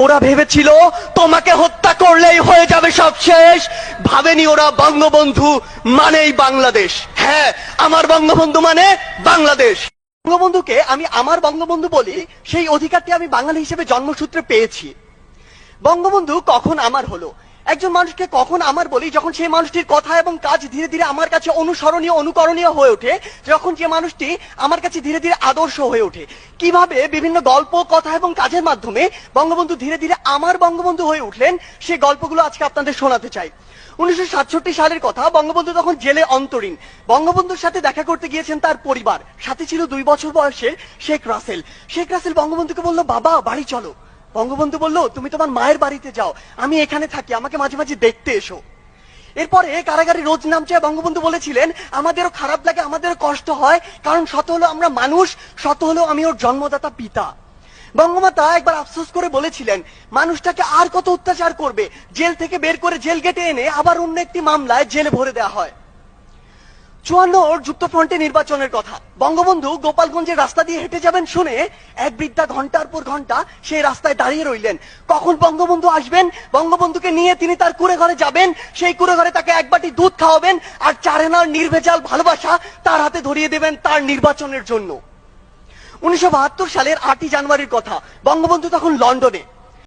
ওরা ভেবেছিল তোমাকে হত্যা করলেই হয়ে যাবে সব শেষ। ভাবেনি ওরা বঙ্গবন্ধু মানেই বাংলাদেশ। হ্যাঁ, আমার বঙ্গবন্ধু মানে বাংলাদেশ। বঙ্গবন্ধুকে আমি আমার বঙ্গবন্ধু বলি, সেই অধিকারটি আমি বাঙালি হিসেবে জন্মসূত্রে পেয়েছি। বঙ্গবন্ধু কখন আমার হলো, একজন মানুষকে কখন আমার বলি, যখন সেই মানুষটির কথা এবং কাজ ধীরে ধীরে আমার কাছে অনুসরণীয় অনুকরণীয় হয়ে ওঠে, যখন যে মানুষটি আমার কাছে ধীরে ধীরে আদর্শ হয়ে ওঠে। কিভাবে বিভিন্ন গল্প, কথা এবং কাজের মাধ্যমে বঙ্গবন্ধু ধীরে ধীরে আমার বঙ্গবন্ধু হয়ে উঠলেন, সেই গল্পগুলো আজকে আপনাদের শোনাতে চাই। 1967 সালের কথা। বঙ্গবন্ধু তখন জেলে অন্তরীণ। বঙ্গবন্ধুর সাথে দেখা করতে গিয়েছেন তার পরিবার, সাথে ছিল 2 বছর বয়সের শেখ রাসেল। শেখ রাসেল বঙ্গবন্ধুকে বলল, বাবা বাড়ি চলো। বঙ্গবন্ধু বলল, তুমি তোমার মায়ের বাড়িতে যাও, আমি এখানে থাকি, আমাকে মাঝে মাঝে দেখতে এসো। এরপরে কারাগারে রোজ নামছে। বঙ্গবন্ধু বলেছিলেন, আমাদেরও খারাপ লাগে, আমাদেরও কষ্ট হয়, কারণ শত হলো আমরা মানুষ, শত হলো আমি ওর জন্মদাতা পিতা। বঙ্গমাতা একবার আফসোস করে বলেছিলেন, মানুষটাকে আর কত অত্যাচার করবে, জেল থেকে বের করে জেল গেটে এনে আবার অন্য একটি মামলায় জেলে ভরে দেওয়া হয়। 54 যুক্তফ্রন্টে নির্বাচনের কথা। বঙ্গবন্ধু গোপালগঞ্জের রাস্তা দিয়ে হেঁটে যাবেন শুনে এক বৃদ্ধা ঘন্টার পর ঘন্টা সেই রাস্তায় দাঁড়িয়ে রইলেন। কখন বঙ্গবন্ধু আসবেন, বঙ্গবন্ধুকে নিয়ে তিনি তার কুঁড়ে ঘরে যাবেন, সেই কুঁড়ে ঘরে তাকে এক বাটি দুধ খাওয়াবেন, আর 4 আনার নির্ভেজাল ভালোবাসা তার হাতে ধরিয়ে দেবেন তার নির্বাচনের জন্য। 1972 সালের 8 জানুয়ারির কথা। বঙ্গবন্ধু তখন লন্ডনে।